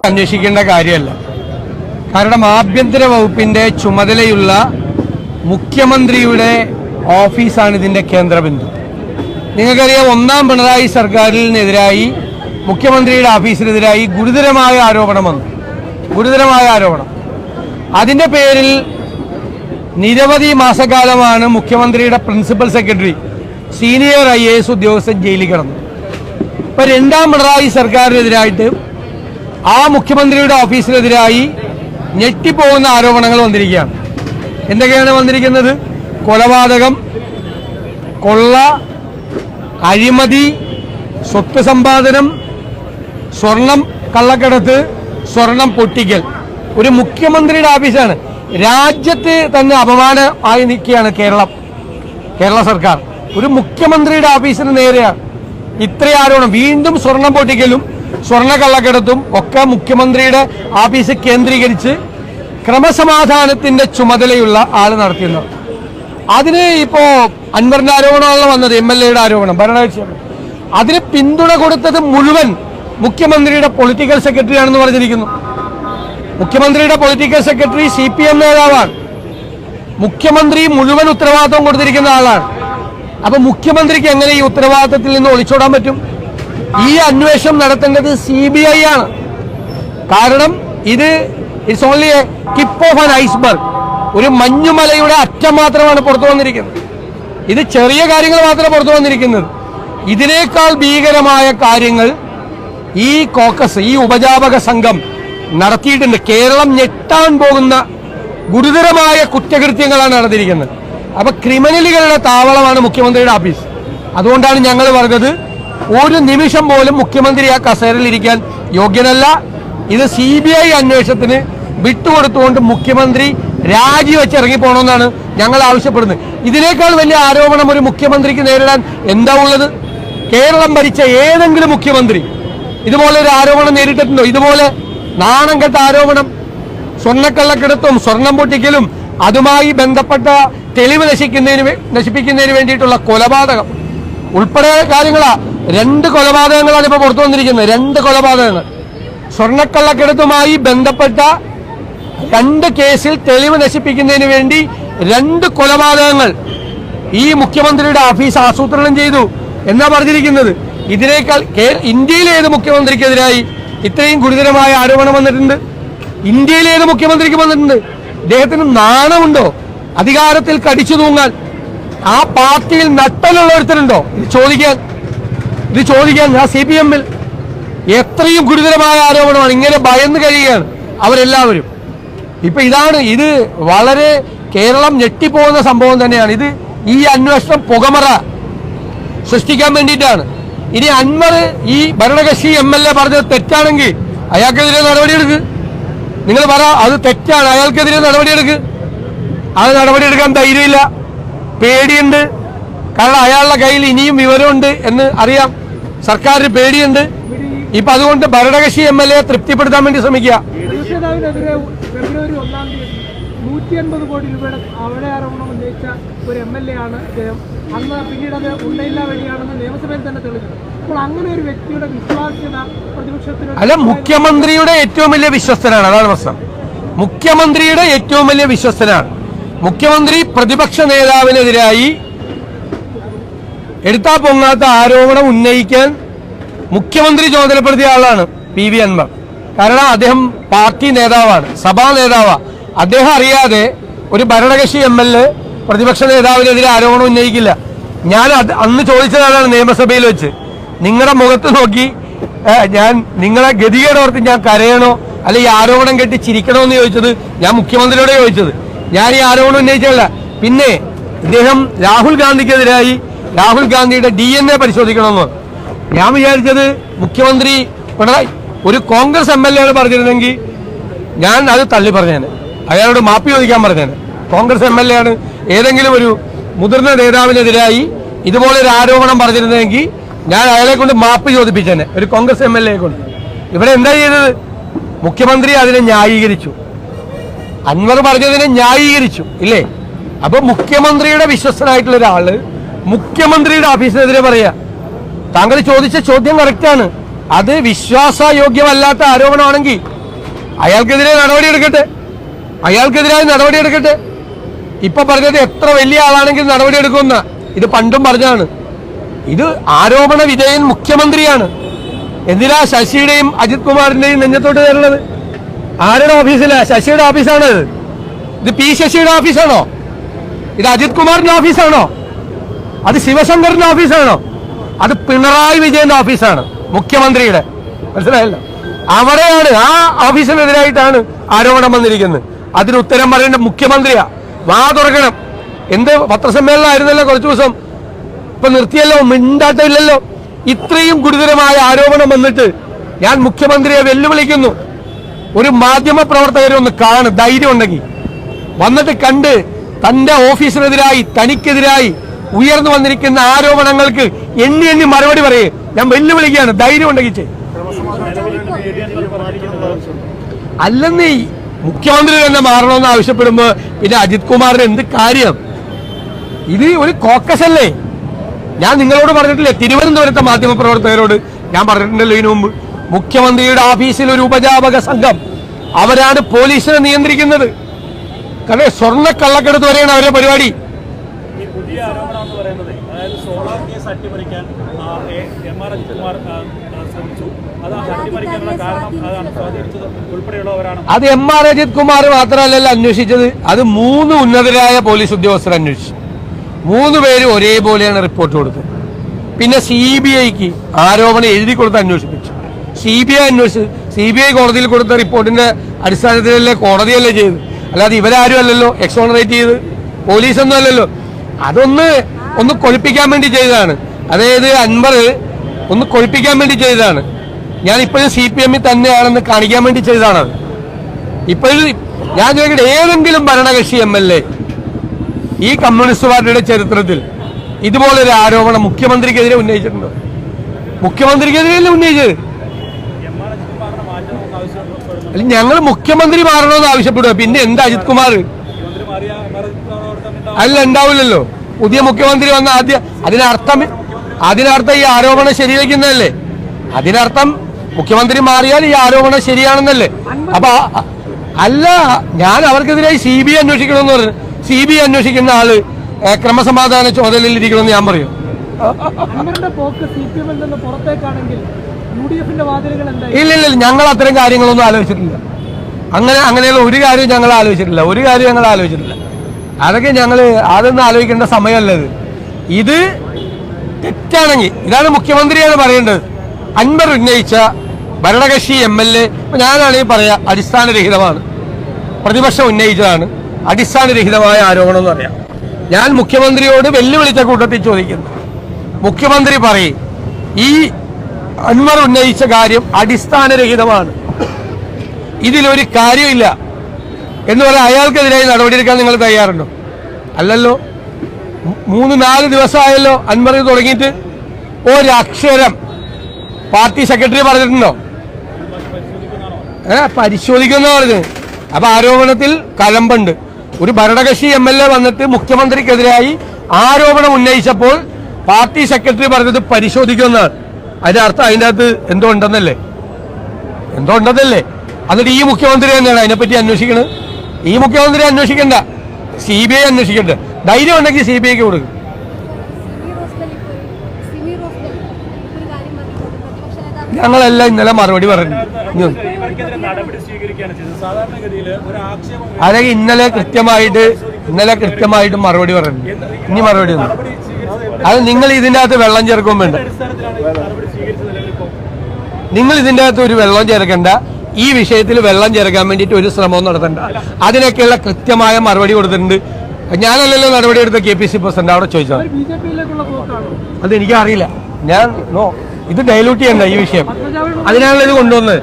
അന്വേഷിക്കേണ്ട കാര്യമല്ല. കാരണം ആഭ്യന്തര വകുപ്പിന്റെ ചുമതലയുള്ള മുഖ്യമന്ത്രിയുടെ ഓഫീസാണ് ഇതിന്റെ കേന്ദ്രബിന്ദു. നിങ്ങൾക്കറിയാം, ഒന്നാം പിണറായി സർക്കാരിനെതിരായി മുഖ്യമന്ത്രിയുടെ ഓഫീസിനെതിരായി ഗുരുതരമായ ആരോപണം വന്നു. ഗുരുതരമായ ആരോപണം. അതിന്റെ പേരിൽ നിരവധി മാസക്കാലമാണ് മുഖ്യമന്ത്രിയുടെ പ്രിൻസിപ്പൽ സെക്രട്ടറി, സീനിയർ IAS ഉദ്യോഗസ്ഥൻ ജയിലിൽ കിടന്നു. ഇപ്പൊ രണ്ടാം പിണറായി സർക്കാരിനെതിരായിട്ട് ആ മുഖ്യമന്ത്രിയുടെ ഓഫീസിനെതിരായി ഞെട്ടിപ്പോകുന്ന ആരോപണങ്ങൾ വന്നിരിക്കുകയാണ്. എന്തൊക്കെയാണ് വന്നിരിക്കുന്നത്? കൊലപാതകം, കൊള്ള, അഴിമതി, സ്വത്ത് സമ്പാദനം, സ്വർണം കള്ളക്കടത്ത്, സ്വർണം പൊട്ടിക്കൽ. ഒരു മുഖ്യമന്ത്രിയുടെ ഓഫീസാണ്. രാജ്യത്ത് തന്നെ അപമാനമായി നിൽക്കുകയാണ് കേരള സർക്കാർ. ഒരു മുഖ്യമന്ത്രിയുടെ ഓഫീസിന് നേരെയാണ് ഇത്ര ആരോപണം. വീണ്ടും സ്വർണം പൊട്ടിക്കലും സ്വർണ്ണ കള്ളക്കടത്തും ഒക്കെ മുഖ്യമന്ത്രിയുടെ ഓഫീസ് കേന്ദ്രീകരിച്ച് ക്രമസമാധാനത്തിന്റെ ചുമതലയുള്ള ആൾ നടത്തിയിരുന്നു. അതിന് ഇപ്പോ അൻവറിന്റെ ആരോപണമാണല്ലോ വന്നത്, MLA-യുടെ ആരോപണം, ഭരണകക്ഷിയാണ്. അതിന് പിന്തുണ കൊടുത്തത് മുഴുവൻ മുഖ്യമന്ത്രിയുടെ പൊളിറ്റിക്കൽ സെക്രട്ടറിയാണെന്ന് പറഞ്ഞിരിക്കുന്നു. മുഖ്യമന്ത്രിയുടെ പൊളിറ്റിക്കൽ സെക്രട്ടറി CPM നേതാവാണ്. മുഖ്യമന്ത്രി മുഴുവൻ ഉത്തരവാദിത്വം കൊടുത്തിരിക്കുന്ന ആളാണ്. അപ്പൊ മുഖ്യമന്ത്രിക്ക് എങ്ങനെ ഈ ഉത്തരവാദിത്തത്തിൽ നിന്ന് ഒളിച്ചോടാൻ പറ്റും? ഈ അന്വേഷണം നടത്തേണ്ടത് CBI ആണ്. കാരണം ഇത് it's only A tip of an iceberg. ഒരു മഞ്ഞുമലയുടെ അറ്റം മാത്രമാണ് പുറത്തു വന്നിരിക്കുന്നത്. ഇത് ചെറിയ കാര്യങ്ങൾ മാത്രമേ പുറത്തു വന്നിരിക്കുന്നത്. ഇതിനേക്കാൾ ഭീകരമായ കാര്യങ്ങൾ ഈ കോക്കസ്, ഈ ഉപജാപക സംഘം നടത്തിയിട്ടുണ്ട്. കേരളം ഞെട്ടാൻ പോകുന്ന ഗുരുതരമായ കുറ്റകൃത്യങ്ങളാണ് നടന്നിരിക്കുന്നത്. അപ്പൊ ക്രിമിനലുകളുടെ താവളമാണ് മുഖ്യമന്ത്രിയുടെ ഓഫീസ്. അതുകൊണ്ടാണ് ഞങ്ങൾ പറഞ്ഞത്, ഒരു നിമിഷം പോലും മുഖ്യമന്ത്രി ആ കസേരയിൽ ഇരിക്കാൻ യോഗ്യനല്ല. ഇത് CBI അന്വേഷണത്തിന് വിട്ടുകൊടുത്തുകൊണ്ട് മുഖ്യമന്ത്രി രാജിവെച്ച് ഇറങ്ങിപ്പോണമെന്നാണ് ഞങ്ങൾ ആവശ്യപ്പെടുന്നത്. ഇതിനേക്കാൾ വലിയ ആരോപണം ഒരു മുഖ്യമന്ത്രിക്ക് നേരിടാൻ എന്താ ഉള്ളത്? കേരളം ഭരിച്ച ഏതെങ്കിലും മുഖ്യമന്ത്രി ഇതുപോലെ ഒരു ആരോപണം നേരിട്ടിട്ടുണ്ടോ? ഇതുപോലെ നാണം കെട്ട ആരോപണം, സ്വർണ്ണക്കള്ളക്കടത്തും സ്വർണം പൊട്ടിക്കലും അതുമായി ബന്ധപ്പെട്ട തെളിവ് നശിപ്പിക്കുന്നതിന് വേണ്ടിയിട്ടുള്ള കൊലപാതകം ഉൾപ്പെടെ കാര്യങ്ങളാ. 2 കൊലപാതകങ്ങളാണ് ഇപ്പൊ പുറത്തു വന്നിരിക്കുന്നത്. 2 കൊലപാതകങ്ങൾ. സ്വർണ്ണക്കള്ളക്കടത്തുമായി ബന്ധപ്പെട്ട 2 കേസിൽ തെളിവ് നശിപ്പിക്കുന്നതിന് വേണ്ടി 2 കൊലപാതകങ്ങൾ ഈ മുഖ്യമന്ത്രിയുടെ ഓഫീസ് ആസൂത്രണം ചെയ്തു എന്നാ പറഞ്ഞിരിക്കുന്നത്. ഇതിനേക്കാൾ ഇന്ത്യയിലെ ഏത് മുഖ്യമന്ത്രിക്കെതിരായി ഇത്രയും ഗുരുതരമായ ആരോപണം വന്നിട്ടുണ്ട്? ഇന്ത്യയിലെ ഏത് മുഖ്യമന്ത്രിക്ക് വന്നിട്ടുണ്ട്? ഇദ്ദേഹത്തിന് നാണമുണ്ടോ അധികാരത്തിൽ കടിച്ചു തൂങ്ങാൻ? ആ പാർട്ടിയിൽ നട്ടലുള്ള ഒരുത്തരുണ്ടോ ഇത് ചോദിക്കാൻ? ആ CPM-ൽ എത്രയും ഗുരുതരമായ ആരോപണമാണ്. ഇങ്ങനെ ഭയന്ന് കഴിയുകയാണ് അവരെല്ലാവരും. ഇപ്പൊ ഇത് വളരെ കേരളം ഞെട്ടിപ്പോകുന്ന സംഭവം തന്നെയാണ്. ഈ അന്വേഷണം പുകമറ സൃഷ്ടിക്കാൻ വേണ്ടിയിട്ടാണ്. ഇനി അൻവർ ഈ ഭരണകക്ഷി MLA പറഞ്ഞത് തെറ്റാണെങ്കിൽ അയാൾക്കെതിരെ നടപടിയെടുക്ക്. നിങ്ങൾ പറ, അത് തെറ്റാണ്, അയാൾക്കെതിരെ നടപടിയെടുക്ക്. അത് നടപടിയെടുക്കാൻ ധൈര്യമില്ല, പേടിയുണ്ട്. കാരണം അയാളുടെ കയ്യിൽ ഇനിയും വിവരമുണ്ട് എന്ന് അറിയാം. സർക്കാരിന് പേടിയുണ്ട്. ഇപ്പൊ അതുകൊണ്ട് ഭരണകക്ഷി MLA തൃപ്തിപ്പെടുത്താൻ വേണ്ടി ശ്രമിക്കുക. ഫെബ്രുവരി 1-ാം തീയതി 150 കോടി രൂപയുടെ അവിടെ ആരോപണം ഉന്നയിച്ച ഒരു MLA ആണ് അദ്ദേഹം. അന്ന് പിന്നീട് അത് ഉണ്ടയില്ല വഴിയാണെന്ന് നിയമസഭയിൽ തന്നെ തെളിഞ്ഞു. അപ്പോൾ അങ്ങനെ ഒരു വ്യക്തിയുടെ വിശ്വാസ്യത പ്രതിപക്ഷത്തിന് അല്ല, മുഖ്യമന്ത്രിയുടെ ഏറ്റവും വലിയ വിശ്വസ്തനാണ്. അതാണ് പ്രശ്നം. മുഖ്യമന്ത്രിയുടെ ഏറ്റവും വലിയ വിശ്വസ്തനാണ്. മുഖ്യമന്ത്രി പ്രതിപക്ഷ നേതാവിനെതിരായി എടുത്താ പൊങ്ങാത്ത ആരോപണം ഉന്നയിക്കാൻ മുഖ്യമന്ത്രി ചുമതലപ്പെടുത്തിയ ആളാണ് PV അൻവർ. കാരണം അദ്ദേഹം പാർട്ടി നേതാവാണ്, സഭാ നേതാവാണ്. അദ്ദേഹം അറിയാതെ ഒരു ഭരണകക്ഷി MLA പ്രതിപക്ഷ നേതാവിനെതിരെ ആരോപണം ഉന്നയിക്കില്ല. ഞാൻ അന്ന് ചോദിച്ചതാണ് നിയമസഭയിൽ വെച്ച്, നിങ്ങളുടെ മുഖത്ത് നോക്കി ഞാൻ നിങ്ങളെ ഗതികേടോർത്ത് ഞാൻ കരയണോ അല്ലെ ഈ ആരോപണം കെട്ടി ചിരിക്കണോ എന്ന് ചോദിച്ചത് ഞാൻ മുഖ്യമന്ത്രിയോട് ചോദിച്ചത്. ഞാൻ ഈ ആരോപണം ഉന്നയിച്ചല്ല. പിന്നെ ഇദ്ദേഹം രാഹുൽ ഗാന്ധിക്കെതിരായി രാഹുൽ ഗാന്ധിയുടെ DNA പരിശോധിക്കണമെന്ന് ഞാൻ വിചാരിച്ചത് മുഖ്യമന്ത്രി പിണറായി ഒരു കോൺഗ്രസ് MLA പറഞ്ഞിരുന്നെങ്കിൽ ഞാൻ അത് തള്ളി പറഞ്ഞേനെ, അയാളോട് മാപ്പി ചോദിക്കാൻ പറഞ്ഞേനെ. കോൺഗ്രസ് MLA ആണ് ഏതെങ്കിലും ഒരു മുതിർന്ന നേതാവിനെതിരായി ഇതുപോലൊരു ആരോപണം പറഞ്ഞിരുന്നെങ്കിൽ ഞാൻ അയാളെ കൊണ്ട് മാപ്പ് ചോദിപ്പിച്ചേനെ, ഒരു കോൺഗ്രസ് MLA കൊണ്ട്. ഇവിടെ എന്താ ചെയ്തത്? മുഖ്യമന്ത്രി അതിനെ ന്യായീകരിച്ചു, അൻവർ പറഞ്ഞതിനെ ന്യായീകരിച്ചു, ഇല്ലേ? അപ്പൊ മുഖ്യമന്ത്രിയുടെ വിശ്വസ്തനായിട്ടുള്ള ഒരാള് മുഖ്യമന്ത്രിയുടെ ഓഫീസിനെതിരെ പറയാ. താങ്കൾ ചോദിച്ച ചോദ്യം കറക്റ്റാണ്. അത് വിശ്വാസയോഗ്യമല്ലാത്ത ആരോപണമാണെങ്കിൽ അയാൾക്കെതിരെ നടപടിയെടുക്കട്ടെ, അയാൾക്കെതിരായി നടപടിയെടുക്കട്ടെ. ഇപ്പൊ പറഞ്ഞത് എത്ര വലിയ ആളാണെങ്കിൽ നടപടിയെടുക്കുന്ന, ഇത് പണ്ടും പറഞ്ഞാണ്. ഇത് ആരോപണ വിധേയൻ മുഖ്യമന്ത്രിയാണ്. എന്തിനാ ശശിയുടെയും അജിത് കുമാറിന്റെയും നെഞ്ഞത്തോട്ട് കയറുന്നത്? ആരുടെ ഓഫീസിലാ? ശശിയുടെ ഓഫീസാണ് ഇത്. പി ശശിയുടെ ഓഫീസാണോ ഇത്? അജിത് കുമാറിന്റെ ഓഫീസാണോ? അത് ശിവശങ്കറിന്റെ ഓഫീസാണോ? അത് പിണറായി വിജയന്റെ ഓഫീസാണ്, മുഖ്യമന്ത്രിയുടെ. മനസ്സിലായല്ലോ? അവിടെയാണ്, ആ ഓഫീസിനെതിരായിട്ടാണ് ആരോപണം വന്നിരിക്കുന്നത്. അതിന് ഉത്തരം പറയേണ്ട മുഖ്യമന്ത്രിയാ. വാ തുറക്കണം. എന്ത് പത്രസമ്മേളനമായിരുന്നല്ലോ കുറച്ചു ദിവസം, ഇപ്പൊ നിർത്തിയല്ലോ, മിണ്ടാട്ടമില്ലല്ലോ. ഇത്രയും ഗുരുതരമായ ആരോപണം വന്നിട്ട് ഞാൻ മുഖ്യമന്ത്രിയെ വെല്ലുവിളിക്കുന്നു. ഒരു മാധ്യമ പ്രവർത്തകരൊന്ന് കാണും, ധൈര്യം ഉണ്ടെങ്കിൽ വന്നിട്ട് കണ്ട് തന്റെ ഓഫീസിനെതിരായി, തനിക്കെതിരായി ഉയർന്നു വന്നിരിക്കുന്ന ആരോപണങ്ങൾക്ക് എണ്ണി എണ്ണി മറുപടി പറയേ. ഞാൻ വെല്ലുവിളിക്കുകയാണ്, ധൈര്യം ഉണ്ടെങ്കിൽ ചെയ്യും. അല്ലെന്നീ മുഖ്യമന്ത്രി തന്നെ മാറണമെന്ന് ആവശ്യപ്പെടുമ്പോ പിന്നെ അജിത് കുമാറിന് എന്ത് കാര്യം? ഇത് ഒരു കോക്കസ് അല്ലേ? ഞാൻ നിങ്ങളോട് പറഞ്ഞിട്ടില്ലേ, തിരുവനന്തപുരത്തെ മാധ്യമ പ്രവർത്തകരോട് ഞാൻ പറഞ്ഞിട്ടുണ്ടല്ലോ ഇതിനു മുമ്പ്. മുഖ്യമന്ത്രിയുടെ ഓഫീസിൽ ഒരു ഉപജാപക സംഘം, അവരാണ് പോലീസിനെ നിയന്ത്രിക്കുന്നത്. കാരണം സ്വർണ്ണ കള്ളക്കടത്ത് വരെയാണ് അവരുടെ പരിപാടി. പുതിയ ആരോപണം എന്ന് പറയുന്നത്, അതായത് സോളാർ കേസ് അട്ടിമറിക്കാൻ MR അജിത് കുമാർ ശ്രമിച്ചു. അത് അട്ടിമറിക്കാനുള്ള കാരണം അതാണ് സ്വാധീനിച്ചത് ഉൾപ്പെടെയുള്ളവരാണ്. അത് MR അജിത് കുമാർ മാത്രമല്ലല്ലോ അന്വേഷിച്ചത്, അത് 3 ഉന്നതരായ പോലീസ് ഉദ്യോഗസ്ഥർ അന്വേഷിച്ചു. 3 പേരും ഒരേപോലെയാണ് റിപ്പോർട്ട് കൊടുത്തത്. പിന്നെ CBIക്ക് ആരോപണം എഴുതി കൊടുത്ത് അന്വേഷിപ്പിച്ചു. CBI അന്വേഷിച്ചു. CBI കോടതിയിൽ കൊടുത്ത റിപ്പോർട്ടിന്റെ അടിസ്ഥാനത്തിലല്ലേ കോടതിയല്ലേ ചെയ്ത്, അല്ലാതെ ഇവരാരും അല്ലല്ലോ എക്സോണറേറ്റ് ചെയ്ത്, പോലീസൊന്നും അല്ലല്ലോ. ഒന്ന് കൊഴിപ്പിക്കാൻ വേണ്ടി ചെയ്തതാണ്. അതായത് അൻവർ ഒന്ന് കൊഴിപ്പിക്കാൻ വേണ്ടി ചെയ്തതാണ്. ഞാൻ ഇപ്പോഴും CPM തന്നെയാണെന്ന് കാണിക്കാൻ വേണ്ടി ചെയ്തതാണത്. ഇപ്പോഴും ഞാൻ ചോദിക്കട്ടെ, ഏതെങ്കിലും ഭരണകക്ഷി MLA ഈ കമ്മ്യൂണിസ്റ്റ് പാർട്ടിയുടെ ചരിത്രത്തിൽ ഇതുപോലൊരു ആരോപണം മുഖ്യമന്ത്രിക്കെതിരെ ഉന്നയിച്ചിട്ടുണ്ടോ? മുഖ്യമന്ത്രിക്കെതിരെയല്ലേ ഉന്നയിച്ചത്? അല്ല, ഞങ്ങൾ മുഖ്യമന്ത്രി മാറണമെന്ന് ആവശ്യപ്പെടുക. പിന്നെ എന്താ അജിത് കുമാർ? അല്ല, ഉണ്ടാവില്ലല്ലോ. പുതിയ മുഖ്യമന്ത്രി വന്ന ആദ്യം അതിനർത്ഥം ഈ ആരോപണം ശരിവെക്കുന്നതല്ലേ? അതിനർത്ഥം മുഖ്യമന്ത്രി മാറിയാൽ ഈ ആരോപണം ശരിയാണെന്നല്ലേ? അപ്പൊ അല്ല, ഞാൻ അവർക്കെതിരായി CBI അന്വേഷിക്കണമെന്ന് പറഞ്ഞു. CBI അന്വേഷിക്കുന്ന ആള് ക്രമസമാധാന ചുമതലയിൽ ഇരിക്കണമെന്ന് ഞാൻ പറയും. ഇല്ല, ഞങ്ങൾ അത്തരം കാര്യങ്ങളൊന്നും ആലോചിച്ചിട്ടില്ല. അങ്ങനെയുള്ള ഒരു കാര്യം ഞങ്ങൾ ആലോചിച്ചിട്ടില്ല. അതൊക്കെ അതൊന്നും ആലോചിക്കേണ്ട സമയമല്ലത്. ഇത് തെറ്റാണെങ്കിൽ, ഇതാണ് മുഖ്യമന്ത്രിയാണ് പറയേണ്ടത്. അൻവർ ഉന്നയിച്ച ഭരണകക്ഷി MLA, ഞാനാണെങ്കിൽ പറയാ അടിസ്ഥാനരഹിതമാണ്. പ്രതിപക്ഷം ഉന്നയിച്ചതാണ് അടിസ്ഥാനരഹിതമായ ആരോപണം എന്ന് പറയാം. ഞാൻ മുഖ്യമന്ത്രിയോട് വെല്ലുവിളിച്ച കൂട്ടത്തിൽ ചോദിക്കുന്നു, മുഖ്യമന്ത്രി പറയും ഈ അൻവർ ഉന്നയിച്ച കാര്യം അടിസ്ഥാനരഹിതമാണ്, ഇതിലൊരു കാര്യമില്ല എന്ന് പറയാൻ അയാൾക്കെതിരായി നടപടിയെടുക്കാൻ നിങ്ങൾ തയ്യാറുണ്ടോ? അല്ലല്ലോ. 3-4 ദിവസമായല്ലോ അൻവർ തുടങ്ങിയിട്ട്. ഒരക്ഷരം പാർട്ടി സെക്രട്ടറി പറഞ്ഞിട്ടുണ്ടോ? പരിശോധിക്കുന്ന പറഞ്ഞത്. അപ്പൊ ആരോപണത്തിൽ കഴമ്പുണ്ട്. ഒരു ഭരണകക്ഷി MLA വന്നിട്ട് മുഖ്യമന്ത്രിക്കെതിരായി ആരോപണം ഉന്നയിച്ചപ്പോൾ പാർട്ടി സെക്രട്ടറി പറഞ്ഞത് പരിശോധിക്കുന്നതാണ്. അതിന്റെ അർത്ഥം അതിൻ്റെ അകത്ത് എന്തോ ഉണ്ടെന്നല്ലേ? എന്നിട്ട് ഈ മുഖ്യമന്ത്രി തന്നെയാണ് അതിനെപ്പറ്റി അന്വേഷിക്കുന്നത്. ഈ മുഖ്യമന്ത്രി അന്വേഷിക്കണ്ട, CBI അന്വേഷിക്കണ്ട. ധൈര്യം ഉണ്ടെങ്കിൽ CBIക്ക് കൊടുക്കും. ഞങ്ങളെല്ലാം ഇന്നലെ മറുപടി പറഞ്ഞു. അതൊക്കെ ഇന്നലെ കൃത്യമായിട്ട് മറുപടി പറഞ്ഞു. ഇനി മറുപടി ഒന്നും അത് നിങ്ങൾ ഇതിൻ്റെ അകത്ത് വെള്ളം ചേർക്കും വേണ്ട. നിങ്ങൾ ഇതിൻ്റെ അകത്ത് ഒരു വെള്ളം ചേർക്കണ്ട. ഈ വിഷയത്തിൽ വെള്ളം ചേർക്കാൻ വേണ്ടിയിട്ട് ഒരു ശ്രമവും നടത്തണ്ട. അതിനൊക്കെയുള്ള കൃത്യമായ മറുപടി കൊടുത്തിട്ടുണ്ട്. ഞാനല്ലല്ലോ നടപടി എടുത്ത KPC പ്രസിഡന്റ്, അവിടെ ചോദിച്ചത്. അതെനിക്കറിയില്ല. ഇത് ഡൈലൂട്ട് ചെയ്യണ്ട ഈ വിഷയം. അതിനാണല്ലോ ഇത് കൊണ്ടുവന്നത്.